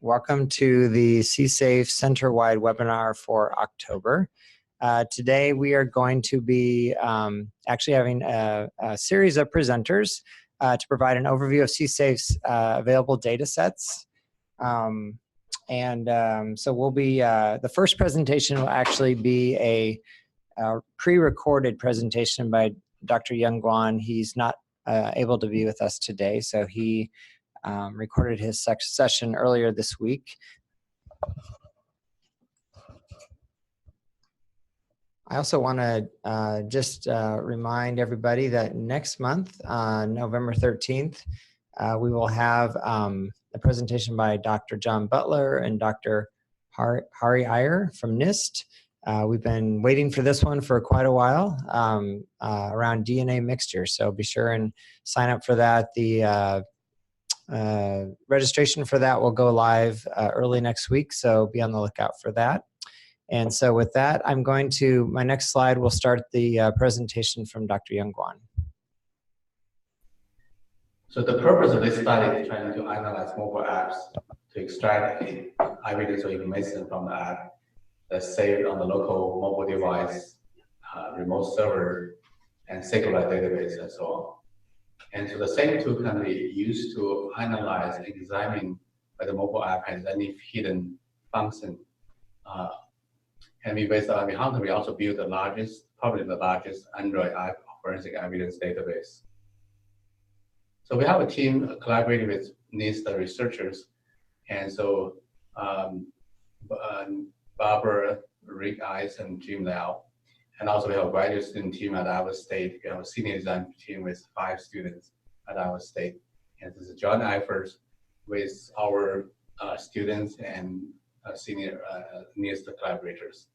Welcome to the CSAFE Center-wide webinar for October. Today we are going to be actually having a series of presenters to provide an overview of CSAFE's available data sets. So we'll be, the first presentation will actually be a pre-recorded presentation by Dr. Yong Guan. He's not able to be with us today, so he recorded his session earlier this week. I also want to just remind everybody that next month, November 13th, we will have a presentation by Dr. John Butler and Dr. Hari Iyer from NIST. We've been waiting for this one for quite a while around DNA mixture, so be sure and sign up for that. The registration for that will go live early next week, so be on the lookout for that. And so with that, I'm going to, my next slide will start the presentation from Dr. Yong Guan. So the purpose of this study is trying to analyze mobile apps to extract evidence or information from the app that's saved on the local mobile device, remote server, and secure database, and so on. And so the same tool can be used to analyze and examine whether the mobile app has any hidden function. And based on Hunter, we also built the largest, probably the largest Android app forensic evidence database. So we have a team collaborating with NIST researchers, and so Barbara, Rick Ice, and Jim Lau. And also we have a graduate student team at our state. We have a senior design team with 5 students at our state. And this is a joint effort with our students and senior NIST collaborators.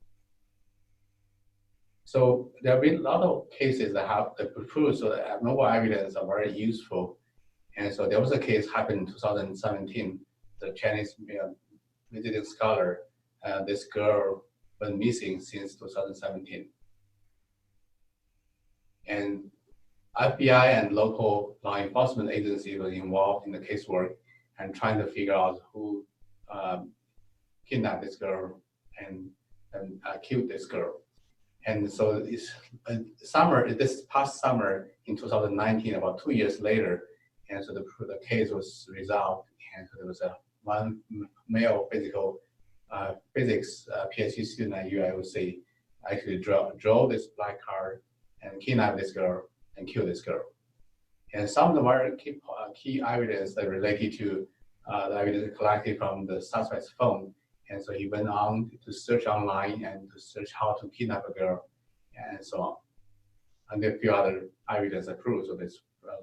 So there have been a lot of cases that have proved so that mobile evidence are very useful. And so there was a case happened in 2017. The Chinese visiting scholar, this girl was missing since 2017. And FBI and local law enforcement agencies were involved in the casework and trying to figure out who kidnapped this girl and killed this girl. And so this past summer in 2019, about 2 years later, and so the case was resolved, and so there was one male physics PhD student at UIOC actually drove this black car and kidnapped this girl and killed this girl. And some of the very key evidence that related to the evidence collected from the suspect's phone. And so he went on to search online and to search how to kidnap a girl and so on. And there are a few other evidence that proves that this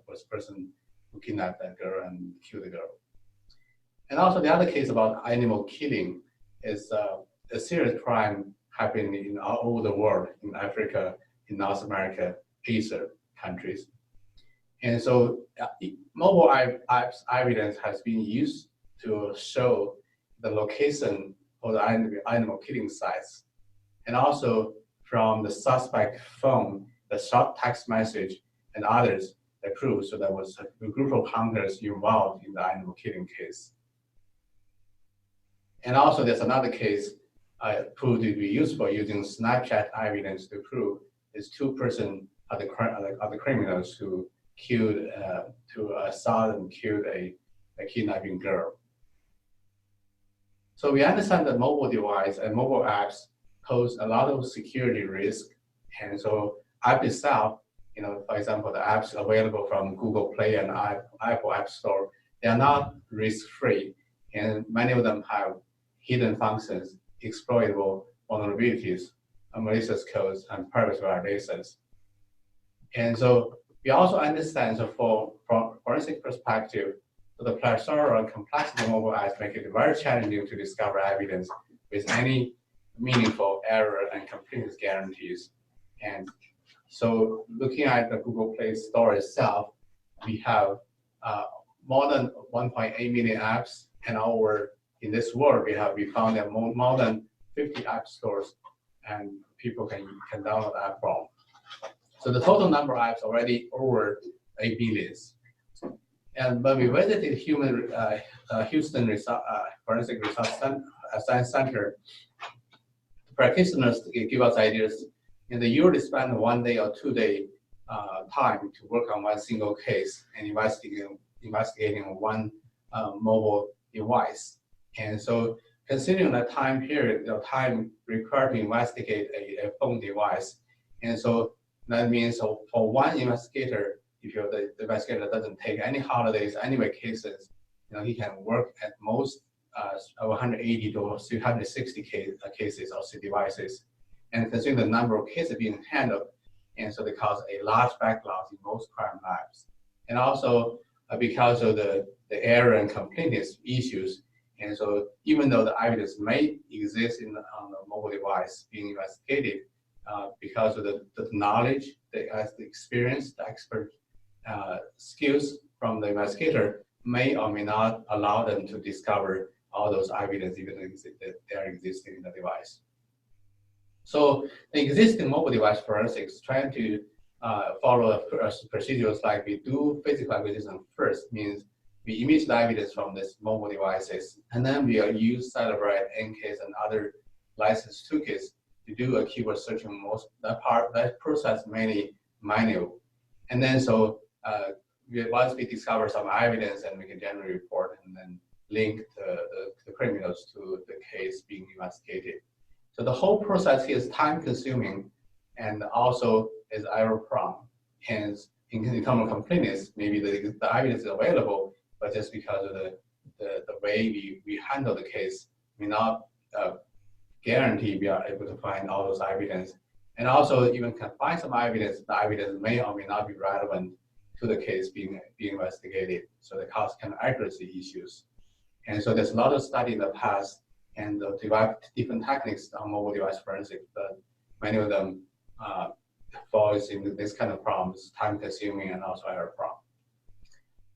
was the person who kidnapped that girl and killed the girl. And also the other case about animal killing is a serious crime happening all over the world, in Africa, in North America, Asia countries. And so mobile apps evidence has been used to show the location of the animal killing sites. And also from the suspect phone, the short text message and others that prove so there was a group of hunters involved in the animal killing case. And also there's another case proved to be useful using Snapchat evidence to prove is 2 persons are the criminals who killed, to assault and killed a kidnapping girl. So we understand that mobile device and mobile apps pose a lot of security risk. And so app itself, for example, the apps available from Google Play and Apple App Store, they are not risk-free. And many of them have hidden functions, exploitable vulnerabilities, malicious codes, and privacy violations. And so we also understand, so from forensic perspective, so the plethora and complexity of mobile apps make it very challenging to discover evidence with any meaningful error and completeness guarantees. And so looking at the Google Play Store itself, we have more than 1.8 million apps, and in this world, we found that more than 50 app stores, and people can download the app from. So the total number of apps already over 8 billion. And when we visited Houston Forensic Research Science Center, practitioners give us ideas, and they usually spend 1 day or 2 day time to work on one single case and investigating one mobile device. And so considering the time period, the time required to investigate a phone device, and so that means for one investigator, if the investigator doesn't take any holidays, any vacations, he can work at most 180 to 360 cases or devices. And considering the number of cases being handled, and so they cause a large backlog in most crime labs. And also because of the error and completeness issues, and so even though the evidence may exist on the mobile device being investigated, because of the knowledge, the experience, the expert skills from the investigator may or may not allow them to discover all those evidence even though they are existing in the device. So the existing mobile device forensics trying to follow procedures like we do physical acquisition first, means we image the evidence from these mobile devices, and then we use Celebrite, NCASE, and other licensed toolkits to do a keyword searching. That process mainly manual. And then so once we discover some evidence, and we can generate a report and then link the criminals to the case being investigated. So the whole process here is time consuming and also is error prone. Hence, in terms of completeness, maybe the evidence is available, but just because of the way we handle the case may not guarantee we are able to find all those evidence. And also even can find some evidence, the evidence may or may not be relevant to the case being investigated. So the cost kind of accuracy issues. And so there's a lot of study in the past and developed different techniques on mobile device forensics, but many of them falls into this kind of problems, time consuming and also error prone.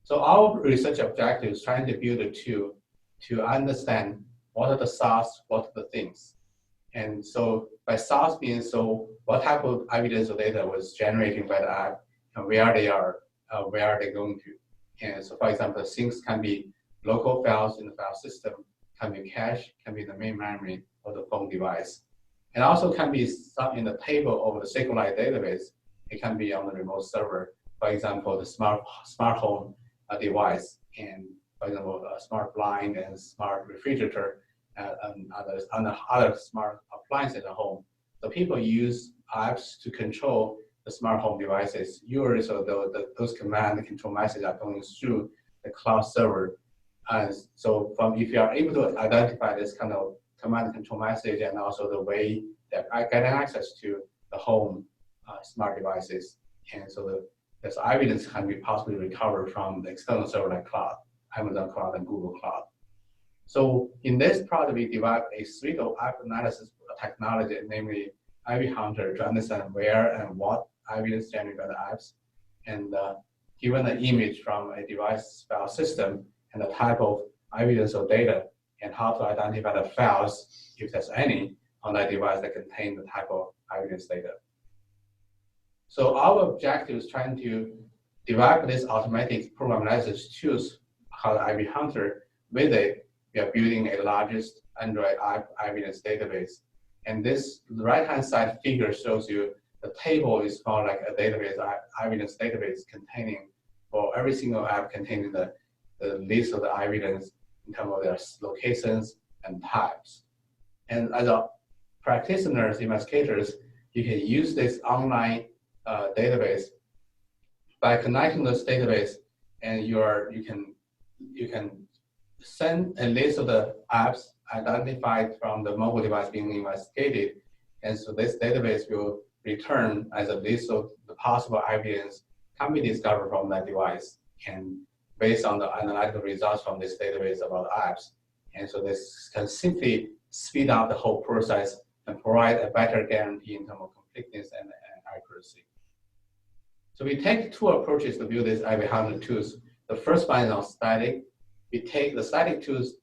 So our research objective is trying to build a tool to understand what are the source, what are the things. And so by source means, so what type of evidence or data was generated by the app and where they are, where are they going to. And so for example, things can be local files in the file system, can be cache, can be the main memory of the phone device. And also can be some in the table of the SQLite database. It can be on the remote server. For example, the smart home device, and for example, a smart blind and smart refrigerator and other smart appliances at home. So people use apps to control the smart home devices. Usually, so those command and control messages are going through the cloud server. And so if you are able to identify this kind of command and control message and also the way that I get access to the home smart devices, and so this evidence can be possibly recovered from the external server like cloud, Amazon Cloud and Google Cloud. So in this project, we developed a suite of app analysis technology, namely IV Hunter, to understand where and what evidence generated by the apps, and given the image from a device file system and the type of evidence or data, and how to identify the files, if there's any, on that device that contain the type of evidence data. So our objective is trying to develop this automatic program analysis tools called IV Hunter. With it, we are building a largest Android app evidence database. And this right-hand side figure shows you the table is more like a database, evidence database containing, for every single app containing the list of the evidence in terms of their locations and types. And as a practitioners, investigators, you can use this online database by connecting this database, and you can send a list of the apps identified from the mobile device being investigated, and so this database will return as a list of the possible evidence can be discovered from that device, and based on the analytical results from this database about apps. And so this can simply speed up the whole process and provide a better guarantee in terms of completeness and accuracy. So we take two approaches to build these IV Hunter tools. The first one is on static. We take the static tools,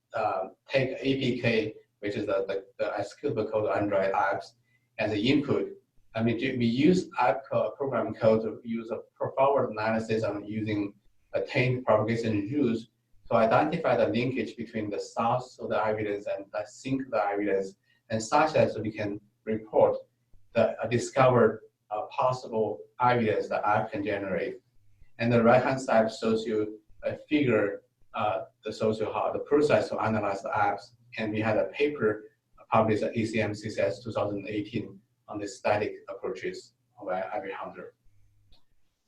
take APK, which is the executable code of Android apps, as the input. I mean, we use app program code to use a forward analysis on using taint propagation rules to identify the linkage between the source of the evidence and the sink of the evidence, and such as we can report the discovered possible evidence the app can generate. And the right-hand side shows you a figure the process to analyze the apps. And we had a paper published at ECM/CCS 2018 on the static approaches of IV Hunter.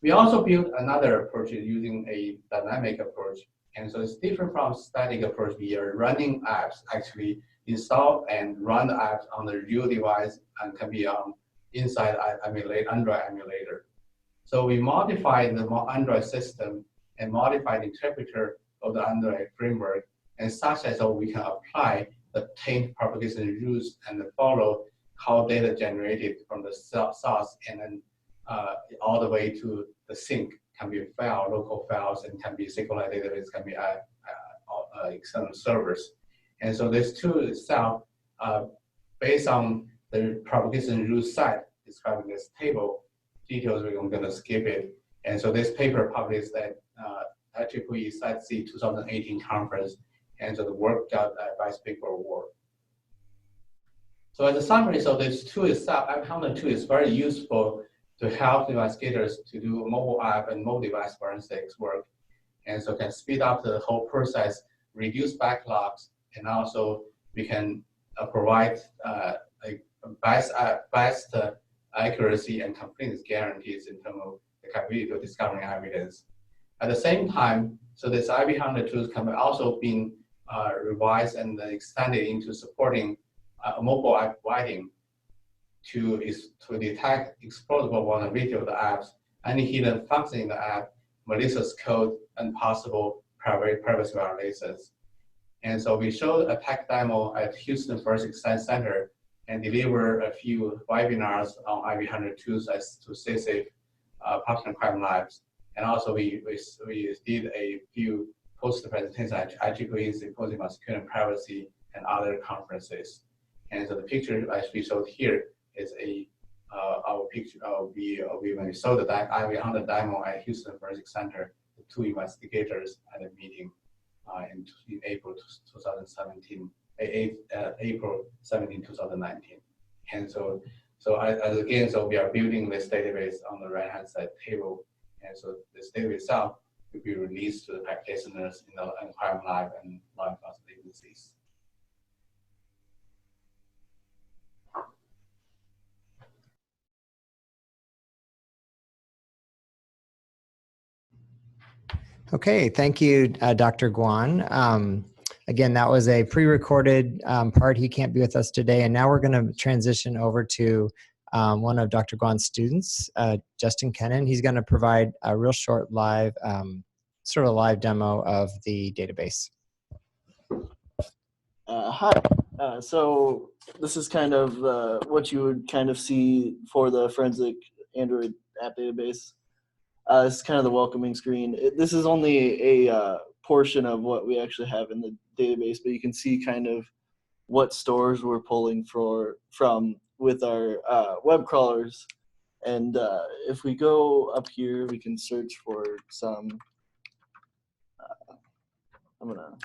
We also built another approach using a dynamic approach. And so it's different from static approach. We are running apps, actually install and run the apps on the real device and can be on inside Android emulator. So we modified the Android system and modified the interpreter of the Android framework, and such as so we can apply the taint propagation rules and follow how data generated from the source and then all the way to the sink can be file, local files, and can be SQLite database, can be external servers. And so this tool itself, based on the propagation rule set described in this table, details I'm going to skip it. And so this paper published at IEEE CSAFE 2018 conference, and so the work got a Vice Speaker Award. So as a summary, so this tool itself, IV Hunter tool is very useful to help investigators to do mobile app and mobile device forensics work. And so can speed up the whole process, reduce backlogs, and also we can provide a best accuracy and completeness guarantees in terms of the capability of discovering evidence. At the same time, so this IV Hunter tools can also be revised and extended into supporting mobile app writing to detect exploitable vulnerability of the apps, any hidden function in the app, malicious code, and possible privacy violations. And so we showed a tech demo at Houston Forensic Science Center and delivered a few webinars on IV Hunter tools to CSAFE partner crime labs. And also we did a few poster presentations at IEEE Symposium on Security and Privacy and other conferences. And so the picture as we showed here is our picture of when we saw the IV Hunter demo at Houston Forensic Center, the two investigators at a meeting in April 2017, April 17, 2019. And so again, we are building this database on the right-hand side table. And so this database itself will be released to the practitioners in the crime lab and law enforcement agencies. Okay, thank you, Dr. Guan. Again, that was a pre-recorded part. He can't be with us today, and now we're going to transition over to one of Dr. Guan's students, Justin Kennan. He's going to provide a real short live, sort of a live demo of the database. Hi. So this is kind of what you would kind of see for the forensic Android app database. This is kind of the welcoming screen. This is only a portion of what we actually have in the database, but you can see kind of what stores we're pulling from with our web crawlers. And if we go up here, we can search for some, I'm gonna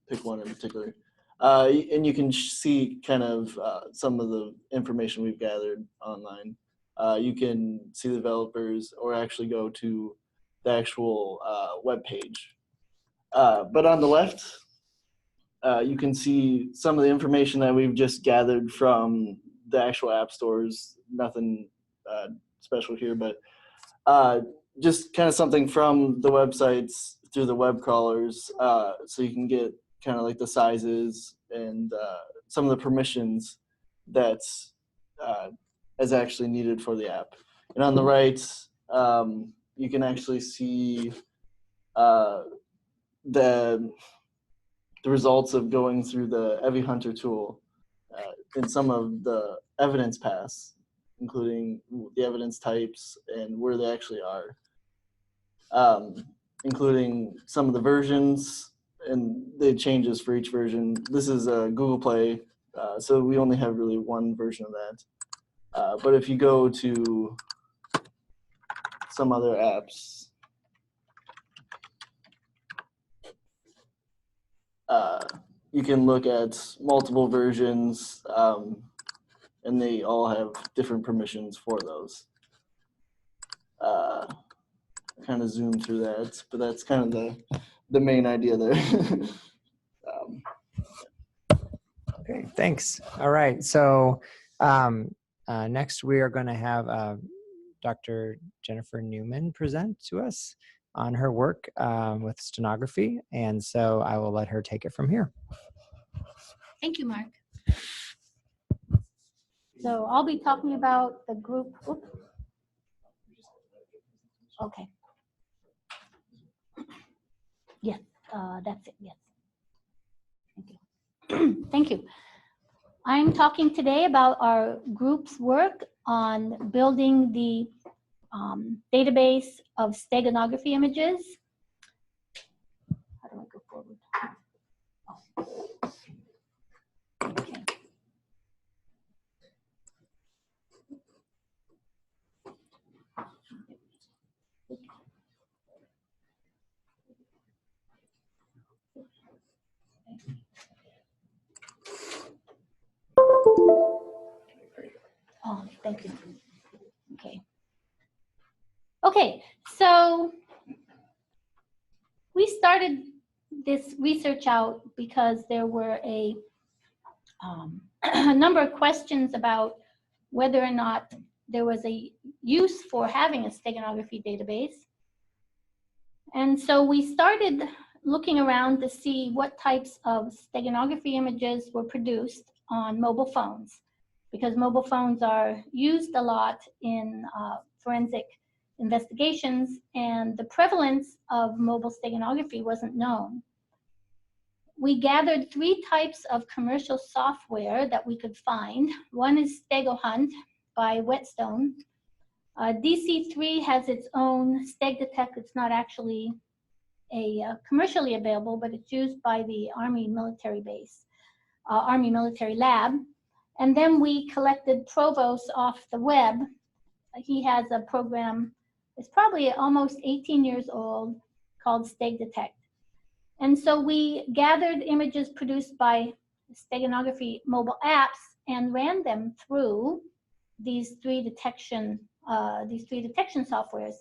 pick one in particular. And you can see kind of some of the information we've gathered online. You can see the developers or actually go to the actual web page. But on the left, you can see some of the information that we've just gathered from the actual app stores. Nothing special here, but just kind of something from the websites through the web crawlers, so you can get kind of like the sizes and some of the permissions that's is actually needed for the app. And on the right, you can actually see the results of going through the IV Hunter tool in some of the evidence paths, including the evidence types and where they actually are, including some of the versions and the changes for each version. This is Google Play, so we only have really one version of that. But if you go to some other apps, you can look at multiple versions, and they all have different permissions for those. Kind of zoom through that, but that's kind of the main idea there. Okay, thanks. All right, so next we are going to have Dr. Jennifer Newman present to us on her work with stenography, and so I will let her take it from here. Thank you, Mark. So I'll be talking about the group. Oops. Okay. Yes, that's it. Yes. Thank you. Thank you. I'm talking today about our group's work on building the database of steganography images. How do I go forward? Oh. Okay. Oh, thank you. Okay. Okay, so we started this research out because there were a number of questions about whether or not there was a use for having a steganography database. And so we started looking around to see what types of steganography images were produced on mobile phones, because mobile phones are used a lot in forensic investigations, and the prevalence of mobile steganography wasn't known. We gathered 3 types of commercial software that we could find. One is Stego Hunt by Whetstone. DC3 has its own StegDetect. It's not actually a commercially available, but it's used by the Army military base, Army military lab. And then we collected Provost off the web. He has a program, it's probably almost 18 years old, called StegDetect. And so we gathered images produced by steganography mobile apps and ran them through these three detection softwares.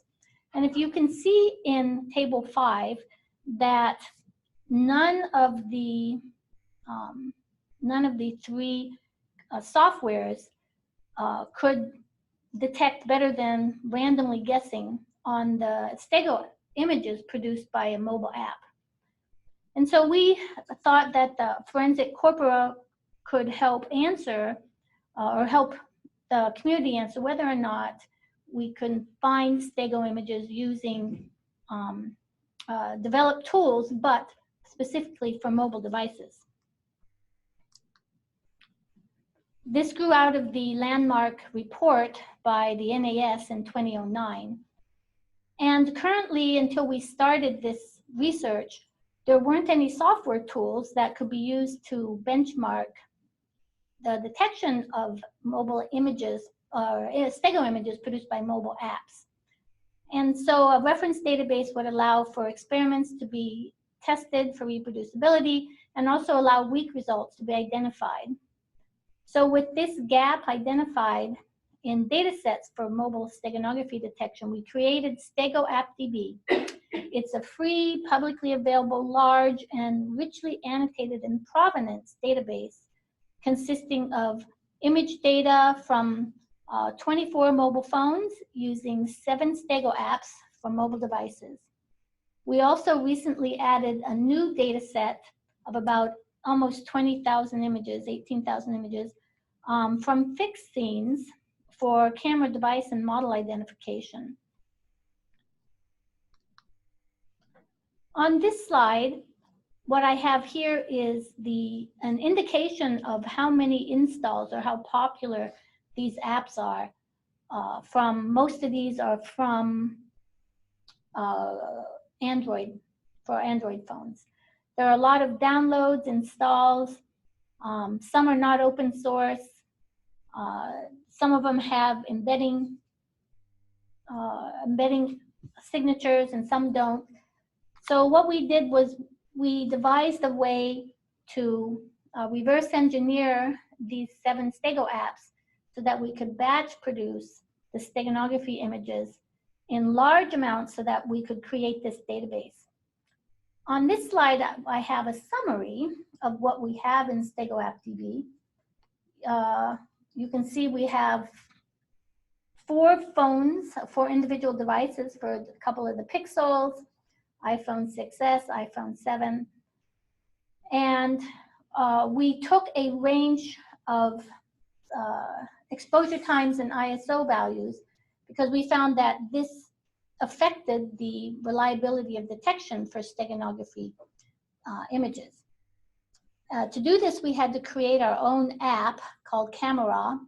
And if you can see in table 5 that none of the 3 softwares could detect better than randomly guessing on the Stego images produced by a mobile app. And so we thought that the forensic corpora could help answer or help the community answer whether or not we could find Stego images using developed tools, but specifically for mobile devices. This grew out of the landmark report by the NAS in 2009. And currently, until we started this research, there weren't any software tools that could be used to benchmark the detection of mobile images or Stego images produced by mobile apps. And so a reference database would allow for experiments to be tested for reproducibility and also allow weak results to be identified. So with this gap identified in datasets for mobile steganography detection, we created Stego App DB. It's a free, publicly available, large, and richly annotated and provenance database consisting of image data from 24 mobile phones using 7 Stego apps for mobile devices. We also recently added a new data set of about almost 20,000 images, 18,000 images, from fixed scenes for camera device and model identification. On this slide, what I have here is an indication of how many installs or how popular these apps are. Most of these are from Android, for Android phones. There are a lot of downloads, installs. Some are not open source. Some of them have embedding signatures and some don't. So what we did was we devised a way to reverse engineer these 7 Stego apps so that we could batch produce the steganography images in large amounts so that we could create this database. On this slide, I have a summary of what we have in Stego App DB. You can see we have 4 phones, 4 individual devices for a couple of the Pixels, iPhone 6s, iPhone 7. And we took a range of exposure times and ISO values because we found that this affected the reliability of detection for steganography images. To do this, we had to create our own app called Camera,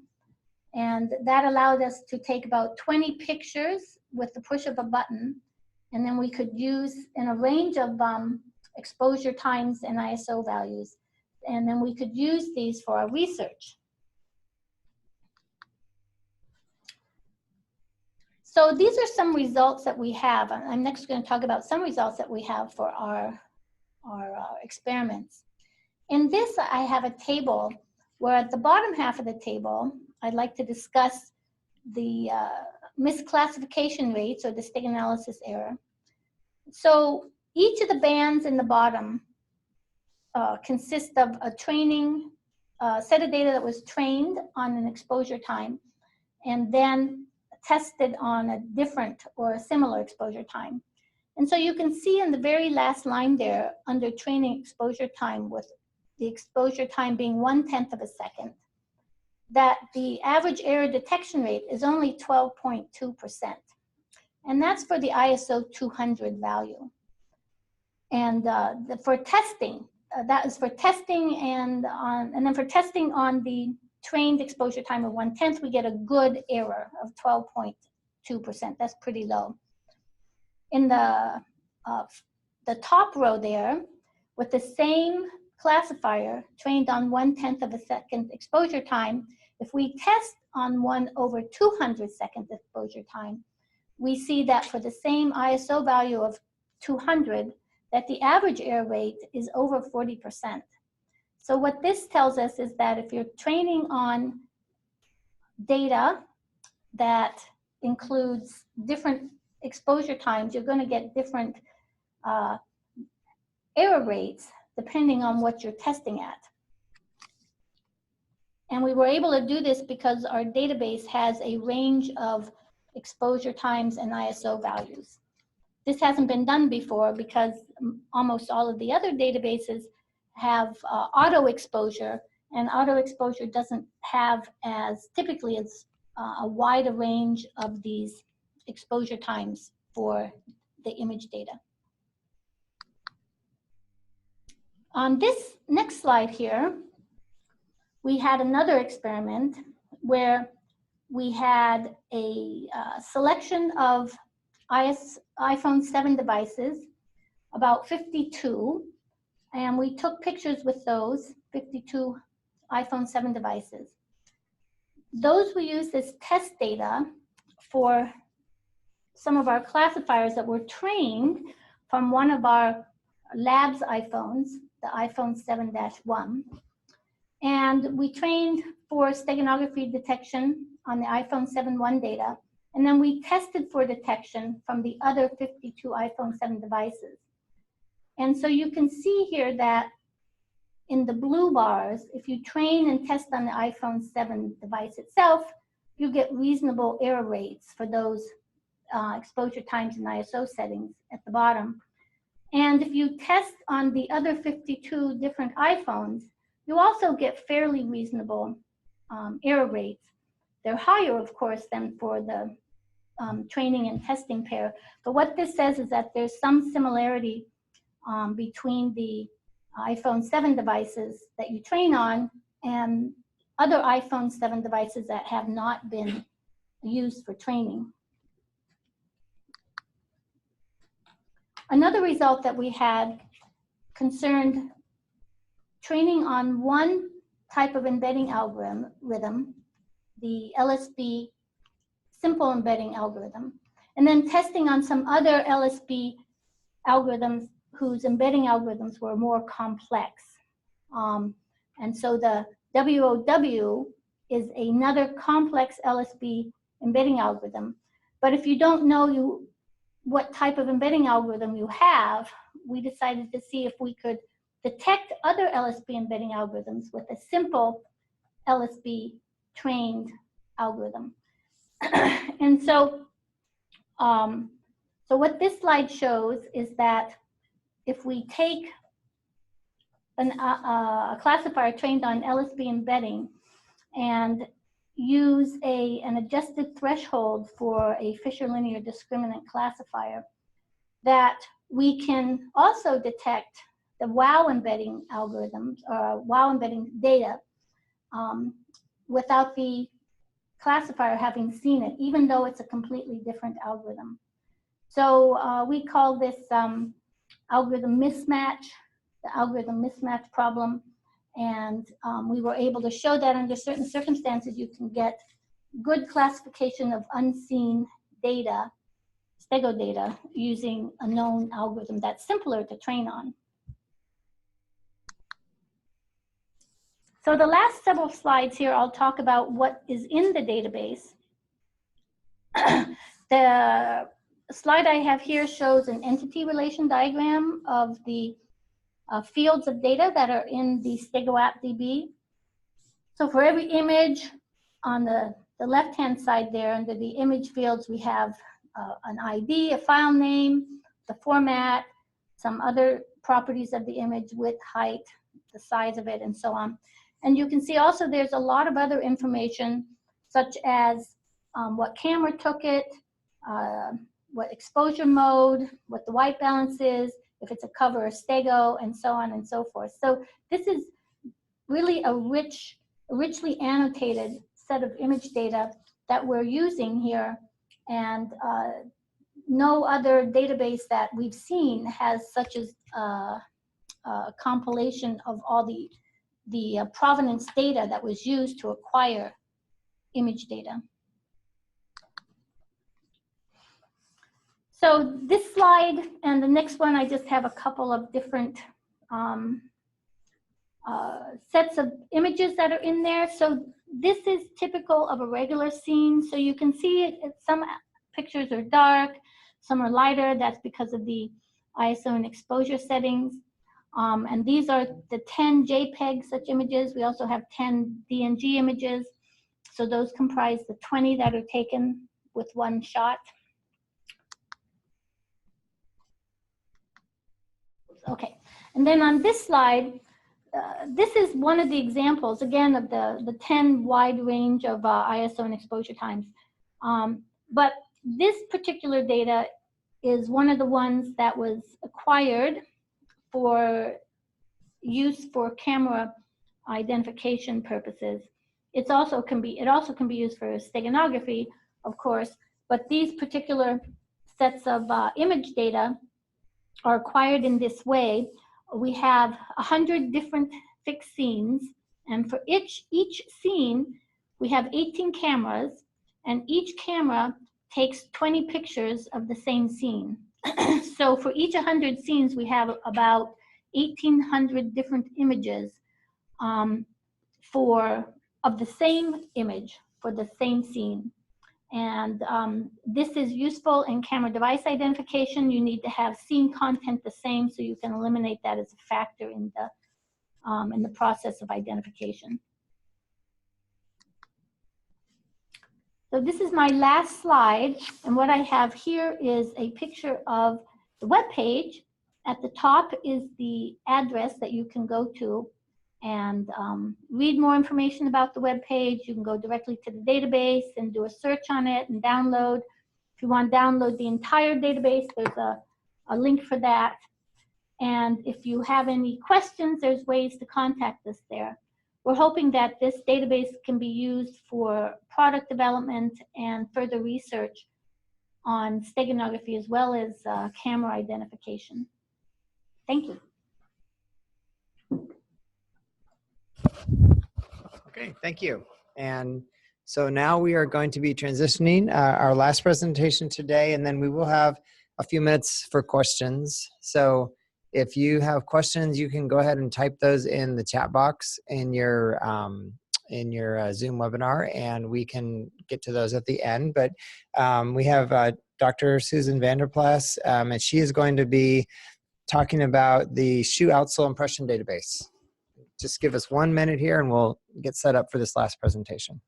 and that allowed us to take about 20 pictures with the push of a button, and then we could use in a range of exposure times and ISO values, and then we could use these for our research. So these are some results that we have. I'm next going to talk about some results that we have for our experiments. In this, I have a table where at the bottom half of the table, I'd like to discuss the misclassification rates or the steganalysis error. So each of the bands in the bottom consist of a training set of data that was trained on an exposure time and then tested on a different or a similar exposure time. And so you can see in the very last line there under training exposure time, with the exposure time being 1/10 of a second, that the average error detection rate is only 12.2%. And that's for the ISO 200 value. And for testing, that is for testing and then for testing on the trained exposure time of 1/10, we get a good error of 12.2%. That's pretty low. In the top row there, with the same classifier trained on 1/10 of a second exposure time, if we test on 1/200 second exposure time, we see that for the same ISO value of 200, that the average error rate is over 40%. So what this tells us is that if you're training on data that includes different exposure times, you're going to get different error rates depending on what you're testing at. And we were able to do this because our database has a range of exposure times and ISO values. This hasn't been done before because almost all of the other databases have auto exposure, and auto exposure doesn't have as typically as a wider range of these exposure times for the image data. On this next slide here, we had another experiment where we had a selection of iPhone 7 devices, about 52, and we took pictures with those 52 iPhone 7 devices. Those we used as test data for some of our classifiers that were trained from one of our labs iPhones, the iPhone 7-1. And we trained for steganography detection on the iPhone 7-1 data, and then we tested for detection from the other 52 iPhone 7 devices. And so you can see here that in the blue bars, if you train and test on the iPhone 7 device itself, you get reasonable error rates for those exposure times and ISO settings at the bottom. And if you test on the other 52 different iPhones, you also get fairly reasonable error rates. They're higher, of course, than for the training and testing pair. But what this says is that there's some similarity between the iPhone 7 devices that you train on and other iPhone 7 devices that have not been used for training. Another result that we had concerned training on one type of embedding algorithm, the LSB simple embedding algorithm, and then testing on some other LSB algorithms whose embedding algorithms were more complex. And so the WOW is another complex LSB embedding algorithm. But if you don't know what type of embedding algorithm you have, we decided to see if we could detect other LSB embedding algorithms with a simple LSB trained algorithm. And so, so what this slide shows is that if we take a classifier trained on LSB embedding and use an adjusted threshold for a Fisher linear discriminant classifier, that we can also detect the WOW embedding algorithms or WOW embedding data without the classifier having seen it, even though it's a completely different algorithm. So we call this algorithm mismatch, the algorithm mismatch problem. And we were able to show that under certain circumstances, you can get good classification of unseen data, Stego data, using a known algorithm that's simpler to train on. So the last several slides here, I'll talk about what is in the database. The slide I have here shows an entity relation diagram of the fields of data that are in the Stego App DB. So for every image on the left-hand side there, under the image fields, we have an ID, a file name, the format, some other properties of the image, width, height, the size of it, and so on. And you can see also there's a lot of other information, such as what camera took it, what exposure mode, what the white balance is, if it's a cover or Stego, and so on and so forth. So this is really a richly annotated set of image data that we're using here, and no other database that we've seen has such as a compilation of all the provenance data that was used to acquire image data. So this slide and the next one, I just have a couple of different sets of images that are in there. So this is typical of a regular scene. So you can see some pictures are dark, some are lighter. That's because of the ISO and exposure settings. And these are the 10 JPEG such images. We also have 10 DNG images. So those comprise the 20 that are taken with one shot. Okay, and then on this slide, this is one of the examples, again, of the 10 wide range of ISO and exposure times. But this particular data is one of the ones that was acquired for use for camera identification purposes. It also can be used for steganography, of course, but these particular sets of image data are acquired in this way. We have 100 different fixed scenes, and for each scene, we have 18 cameras, and each camera takes 20 pictures of the same scene. So for each 100 scenes, we have about 1,800 different images of the same image for the same scene. And this is useful in camera device identification. You need to have scene content the same so you can eliminate that as a factor in the process of identification. So this is my last slide, and what I have here is a picture of the web page. At the top is the address that you can go to and read more information about the web page. You can go directly to the database and do a search on it and download. If you want to download the entire database, there's a link for that. And if you have any questions, there's ways to contact us there. We're hoping that this database can be used for product development and further research on steganography as well as camera identification. Thank you. Okay, thank you. And so now we are going to be transitioning our last presentation today, and then we will have a few minutes for questions. So If you have questions, you can go ahead and type those in the chat box in your Zoom webinar, and we can get to those at the end. But we have Dr. Susan Vanderplas, and she is going to be talking about the shoe outsole impression database. Just give us 1 minute here and we'll get set up for this last presentation.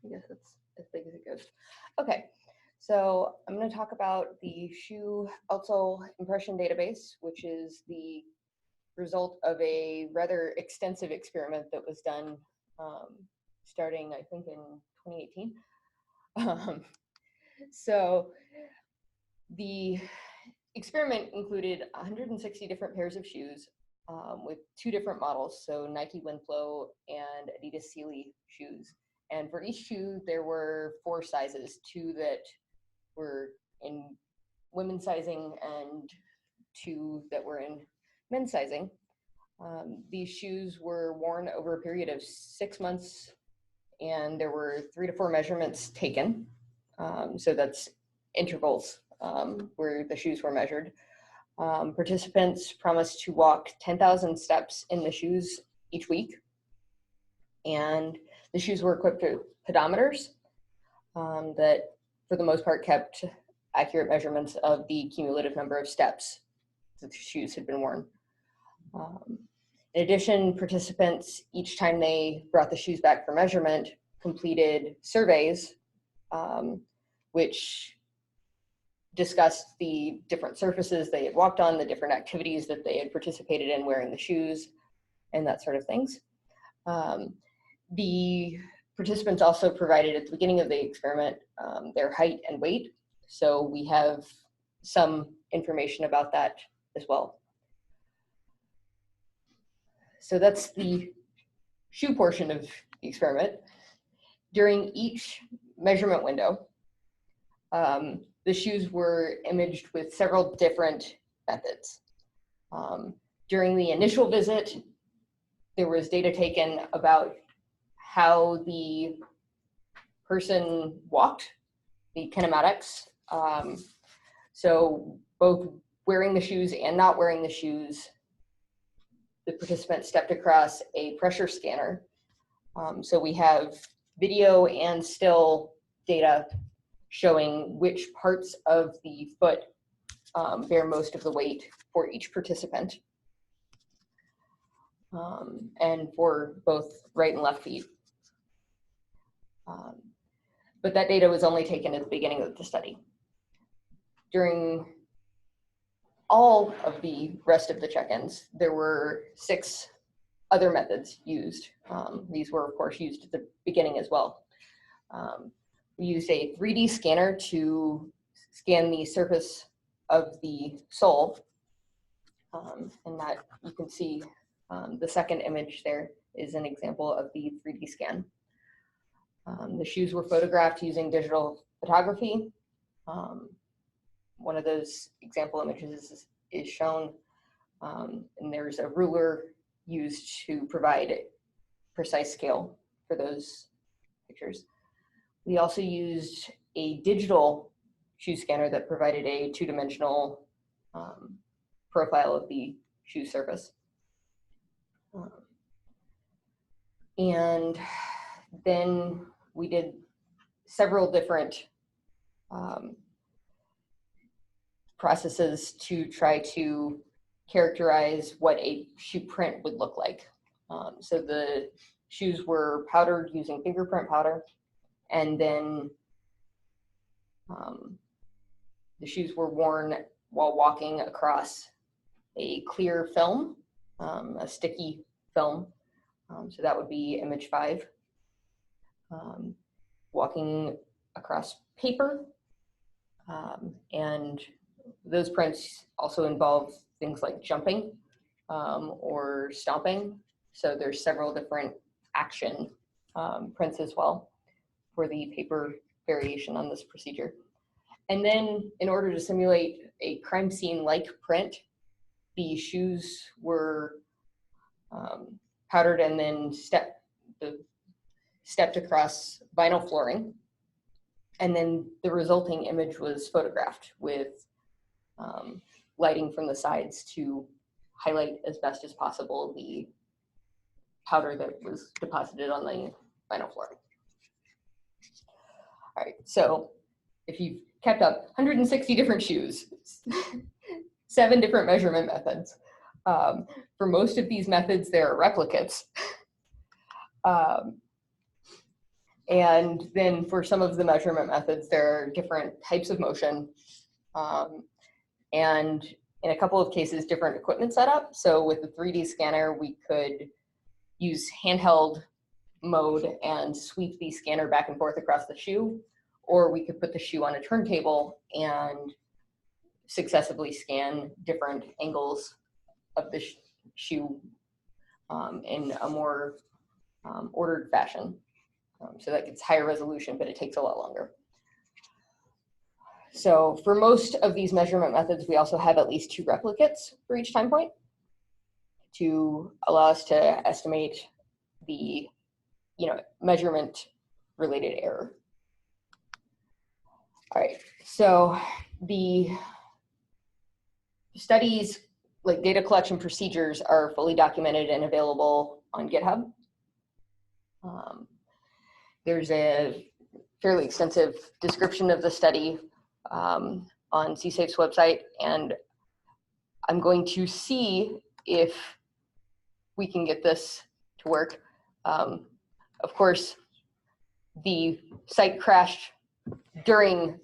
I guess it's as big as it goes. Okay, so I'm going to talk about the shoe outsole impression database, which is the result of a rather extensive experiment that was done starting, I think, in 2018. So the experiment included 160 different pairs of shoes with 2 different models, so Nike Windflow and Adidas Sealy shoes. And for each shoe, there were 4 sizes, 2 that were in women's sizing and 2 that were in men's sizing. These shoes were worn over a period of 6 months, and there were 3 to 4 measurements taken. So that's intervals where the shoes were measured. Participants promised to walk 10,000 steps in the shoes each week. And the shoes were equipped with pedometers that, for the most part, kept accurate measurements of the cumulative number of steps that the shoes had been worn. In addition, participants, each time they brought the shoes back for measurement, completed surveys, which discussed the different surfaces they had walked on, the different activities that they had participated in wearing the shoes, and that sort of things. The participants also provided at the beginning of the experiment their height and weight, so we have some information about that as well. So that's the shoe portion of the experiment. During each measurement window, the shoes were imaged with several different methods. During the initial visit, there was data taken about how the person walked, the kinematics. So both wearing the shoes and not wearing the shoes, the participant stepped across a pressure scanner. So we have video and still data showing which parts of the foot bear most of the weight for each participant, and for both right and left feet. But that data was only taken at the beginning of the study. During all of the rest of the check-ins, there were 6 other methods used. These were, of course, used at the beginning as well. We used a 3D scanner to scan the surface of the sole, and that you can see the second image there is an example of the 3D scan. The shoes were photographed using digital photography. One of those example images is shown, and there's a ruler used to provide precise scale for those pictures. We also used a digital shoe scanner that provided a 2-dimensional profile of the shoe surface. And then we did several different processes to try to characterize what a shoe print would look like. So the shoes were powdered using fingerprint powder, and then the shoes were worn while walking across a clear film, a sticky film. So that would be image 5. Walking across paper, and those prints also involve things like jumping, or stomping. So there's several different action prints as well for the paper variation on this procedure. And then in order to simulate a crime scene-like print, the shoes were powdered and then stepped across vinyl flooring. And then the resulting image was photographed with lighting from the sides to highlight as best as possible the powder that was deposited on the vinyl flooring. All right, so if you've kept up 160 different shoes, 7 different measurement methods. For most of these methods, there are replicates. And then for some of the measurement methods, there are different types of motion. And in a couple of cases, different equipment setup. So with the 3D scanner, we could use handheld mode and sweep the scanner back and forth across the shoe, or we could put the shoe on a turntable and successively scan different angles of the shoe in a more ordered fashion. So that gets higher resolution, but it takes a lot longer. So for most of these measurement methods, we also have at least 2 replicates for each time point to allow us to estimate the measurement related error. All right, so the studies, like data collection procedures, are fully documented and available on GitHub. There's a fairly extensive description of the study on CSAFE's website, and I'm going to see if we can get this to work. Of course, the site crashed during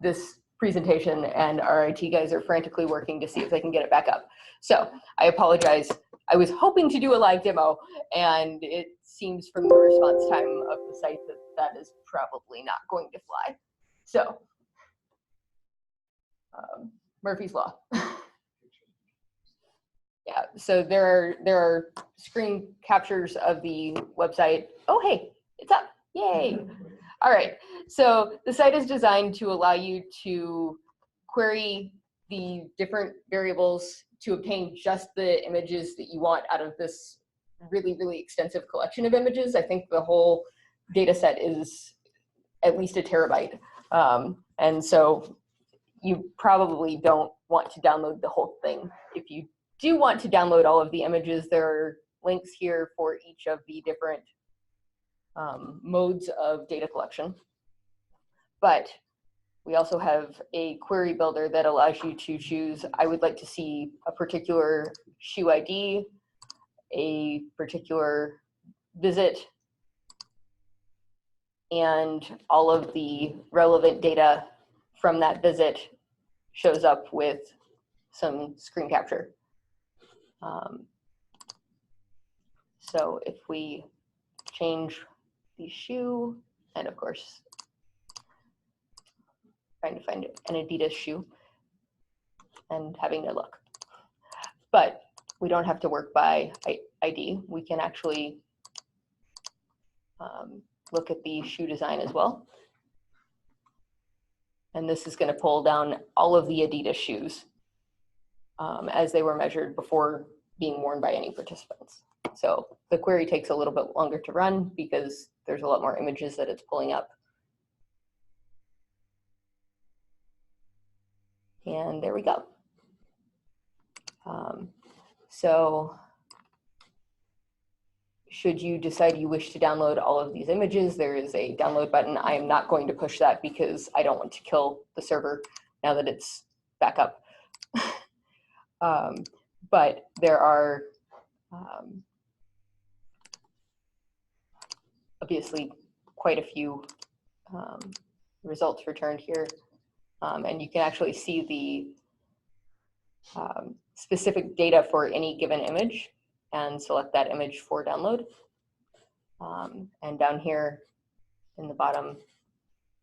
this presentation, and our IT guys are frantically working to see if they can get it back up. So I apologize. I was hoping to do a live demo, and it seems from the response time of the site that that is probably not going to fly. So Murphy's Law. Yeah, so there are screen captures of the website. Oh, hey, it's up, yay. All right, so the site is designed to allow you to query the different variables to obtain just the images that you want out of this really, really extensive collection of images. I think the whole data set is at least a terabyte. And so you probably don't want to download the whole thing. If you do want to download all of the images, there are links here for each of the different modes of data collection. But we also have a query builder that allows you to choose, I would like to see a particular shoe ID, a particular visit, and all of the relevant data from that visit shows up with some screen capture. So if we change the shoe, and of course, trying to find an Adidas shoe and having no luck. But we don't have to work by ID. We can actually look at the shoe design as well. And this is going to pull down all of the Adidas shoes as they were measured before being worn by any participants. So the query takes a little bit longer to run because there's a lot more images that it's pulling up. And there we go. So should you decide you wish to download all of these images, there is a download button. I am not going to push that because I don't want to kill the server now that it's back up. But there are obviously quite a few results returned here. And you can actually see the specific data for any given image and select that image for download. And down here in the bottom,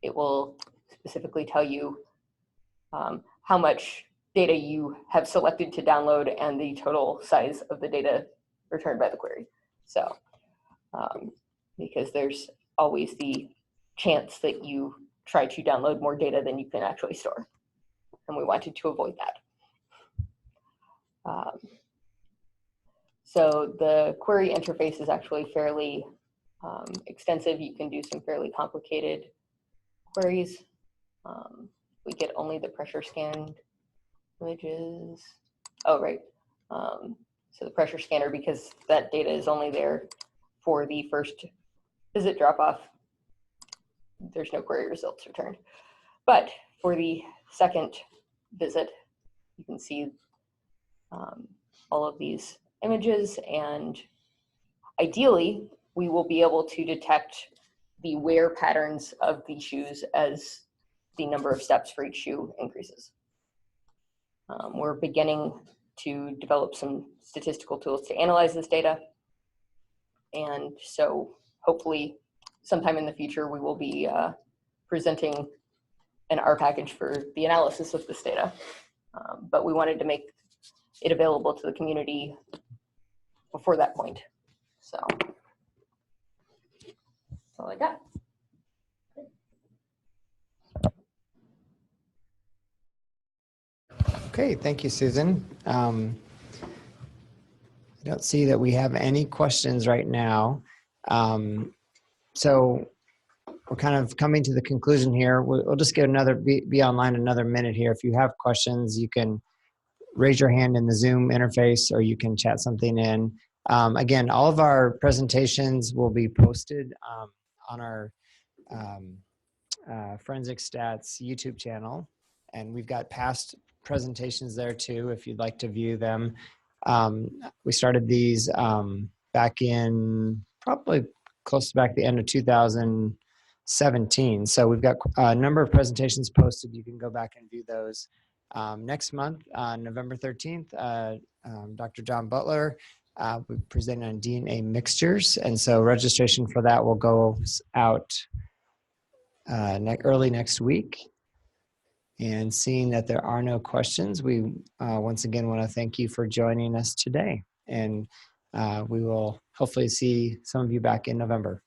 it will specifically tell you how much data you have selected to download and the total size of the data returned by the query. So because there's always the chance that you try to download more data than you can actually store. And we wanted to avoid that. So the query interface is actually fairly extensive. You can do some fairly complicated queries. We get only the pressure scanned images. Oh, right. So the pressure scanner, because that data is only there for the first visit drop-off, there's no query results returned. But for the second visit, you can see all of these images, and ideally, we will be able to detect the wear patterns of the shoes as the number of steps for each shoe increases. We're beginning to develop some statistical tools to analyze this data. And so hopefully sometime in the future, we will be presenting an R package for the analysis of this data. But we wanted to make it available to the community before that point. So that's all I got. Okay, thank you, Susan. I don't see that we have any questions right now. So we're kind of coming to the conclusion here. We'll just give be online another minute here. If you have questions, you can raise your hand in the Zoom interface, or you can chat something in. Again, all of our presentations will be posted on our Forensic Stats YouTube channel, and we've got past presentations there too if you'd like to view them. We started these back in probably close to back the end of 2017. So we've got a number of presentations posted. You can go back and view those. Next month, November 13th, Dr. John Butler will be presenting on DNA mixtures. And so registration for that will go out early next week. And seeing that there are no questions, we once again want to thank you for joining us today. And we will hopefully see some of you back in November.